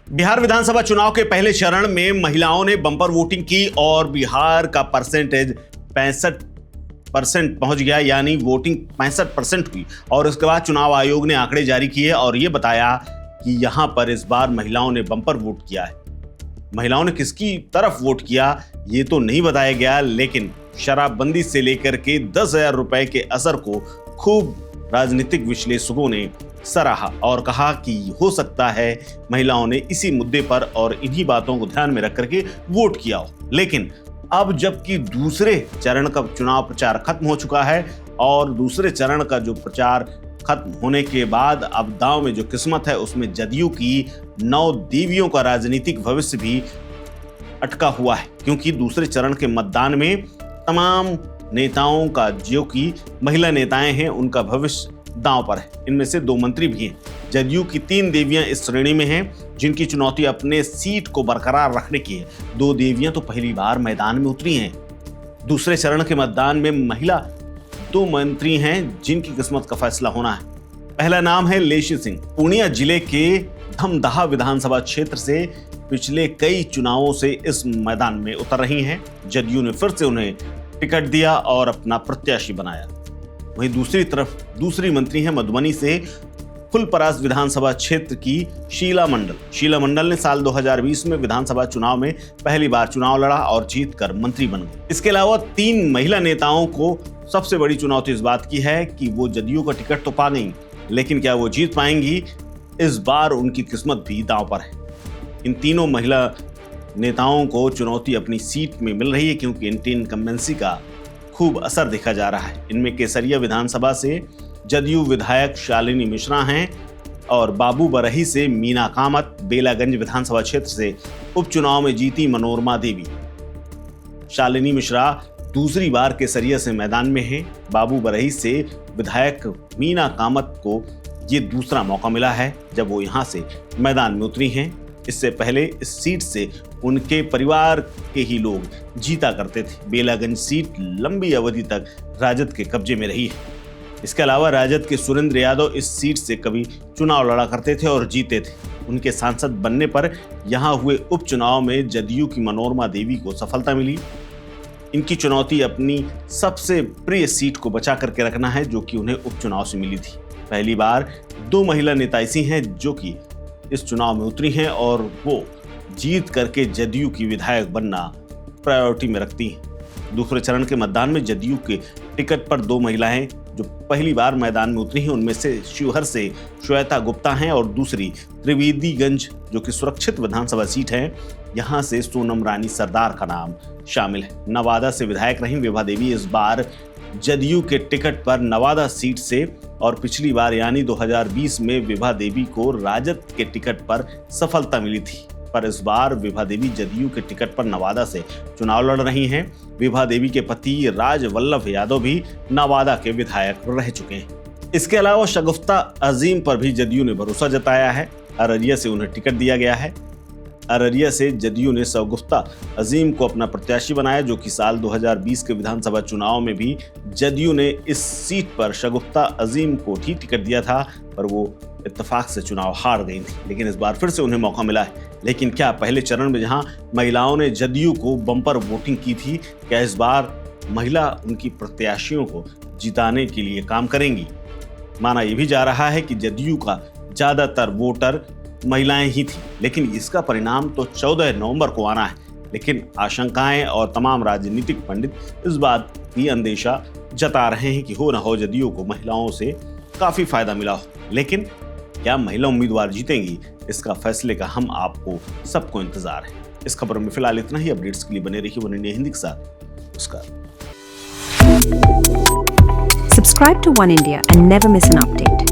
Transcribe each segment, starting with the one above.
बिहार विधानसभा चुनाव के पहले चरण में महिलाओं ने बम्पर वोटिंग की और बिहार का परसेंटेज 65% पहुंच गया, यानी वोटिंग 65% हुई। और उसके बाद चुनाव आयोग ने आंकड़े जारी किए और ये बताया कि यहां पर इस बार महिलाओं ने बम्पर वोट किया है। महिलाओं ने किसकी तरफ वोट किया ये तो नहीं बताया गया, लेकिन शराबबंदी से लेकर के 10,000 रुपए के असर को खूब राजनीतिक विश्लेषकों ने सराहा और कहा कि हो सकता है महिलाओं ने इसी मुद्दे पर और इन्हीं बातों को ध्यान में रख करके वोट किया हो। लेकिन अब जबकि दूसरे चरण का चुनाव प्रचार खत्म हो चुका है और दूसरे चरण का जो प्रचार खत्म होने के बाद अब दांव में जो किस्मत है उसमें जदयू की 9 देवियों का राजनीतिक भविष्य भी अटका हुआ है, क्योंकि दूसरे चरण के मतदान में तमाम नेताओं का, जो कि महिला नेताएं हैं, उनका भविष्य दांव पर है। इनमें से 2 मंत्री भी हैं। जदयू की 3 देवियां इस श्रेणी में हैं जिनकी चुनौती अपने सीट को बरकरार रखने की है। 2 देवियां तो पहली बार मैदान में उतरी हैं। दूसरे चरण के मतदान में महिला 2 मंत्री हैं जिनकी किस्मत का फैसला होना है। पहला नाम है लेशी सिंह। पूर्णिया जिले के धमदाहा विधानसभा क्षेत्र से पिछले कई चुनावों से इस मैदान में उतर रही हैं। जदयू ने फिर से उन्हें टिकट दिया और अपना प्रत्याशी बनाया। वहीं दूसरी तरफ दूसरी मंत्री हैं मधुबनी से फुलपरास विधानसभा क्षेत्र की शीला मंडल। शीला मंडल ने साल 2020 में विधानसभा चुनाव में पहली बार चुनाव लड़ा और जीतकर मंत्री बन गए। इसके अलावा 3 महिला नेताओं को सबसे बड़ी चुनौती इस बात की है कि वो जदयू का टिकट तो पा गई, लेकिन क्या वो जीत पाएंगी, इस बार उनकी किस्मत भी दांव पर है। इन तीनों महिला नेताओं को चुनौती अपनी सीट में मिल रही है, क्योंकि एंटी इनकम्बेंसी का खूब असर देखा जा रहा है। इनमें केसरिया विधानसभा से जदयू विधायक शालिनी मिश्रा हैं और बाबू बरही से मीना कामत, बेलागंज विधानसभा क्षेत्र से उपचुनाव में जीती मनोरमा देवी। शालिनी मिश्रा दूसरी बार केसरिया से मैदान में हैं। बाबू बरही से विधायक मीना कामत को ये दूसरा मौका मिला है जब वो यहाँ से मैदान में उतरी हैं। इससे पहले इस सीट से उनके परिवार के ही लोग जीता करते थे। बेलागंज सीट लंबी अवधि तक राजद के कब्जे में रही है। इसके अलावा राजद के सुरेंद्र यादव इस सीट से कभी चुनाव लड़ा करते थे और जीते थे। उनके सांसद बनने पर यहां हुए उपचुनाव में जदयू की मनोरमा देवी को सफलता मिली। इनकी चुनौती अपनी सबसे प्रिय सीट को बचा करके रखना है, जो कि उन्हें उपचुनाव से मिली थी। पहली बार 2 महिला नेता ऐसी हैं जो कि इस चुनाव में उतरी हैं और वो जीत करके जदयू की विधायक बनना प्रायोरिटी में रखती हैं। दूसरे चरण के मतदान में जदयू के टिकट पर 2 महिलाएं जो पहली बार मैदान में उतरी हैं, उनमें से शिवहर से श्वेता गुप्ता हैं और दूसरी त्रिवेदीगंज, जो कि सुरक्षित विधानसभा सीट है, यहां से सोनम रानी सरदार का नाम शामिल है। नवादा से विधायक रही विभा देवी इस बार जदयू के टिकट पर नवादा सीट से, और पिछली बार यानी 2020 में विभा देवी को राजद के टिकट पर सफलता मिली थी, पर इस बार विभा देवी जदयू के टिकट पर नवादा से चुनाव लड़ रही हैं। विभा देवी के पति राज वल्लभ यादव भी नवादा के विधायक रह चुके हैं। इसके अलावा शगुफ्ता अजीम पर भी जदयू ने भरोसा जताया है। अररिया से उन्हें टिकट दिया गया है। अररिया से जदयू ने शगुफ्ता अजीम को अपना प्रत्याशी बनाया, जो कि साल 2020 के विधानसभा चुनाव में भी जदयू ने इस सीट पर शगुफ्ता अजीम को ही टिकट दिया था, पर वो इत्तेफाक से चुनाव हार गई थी। लेकिन इस बार फिर से उन्हें मौका मिला है। लेकिन क्या पहले चरण में जहां महिलाओं ने जदयू को बम्पर वोटिंग की थी, क्या इस बार महिला उनकी प्रत्याशियों को जिताने के लिए काम करेंगी? माना यह भी जा रहा है कि जदयू का ज्यादातर वोटर महिलाएं ही थी, लेकिन इसका परिणाम तो 14 नवंबर को आना है। लेकिन आशंकाएं और तमाम राजनीतिक पंडित इस बात की अंदेशा जता रहे हैं कि हो न हो जदयू को महिलाओं से काफी फायदा मिला हो। लेकिन क्या महिला उम्मीदवार जीतेंगी, इसका फैसले का हम आपको सबको इंतजार है। इस खबर में फिलहाल इतना ही। अपडेट्स के लिए बने रहिए वन इंडिया हिंदी के साथ। नमस्कार। Subscribe to One India and never miss an update.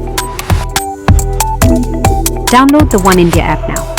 Download the One India app now.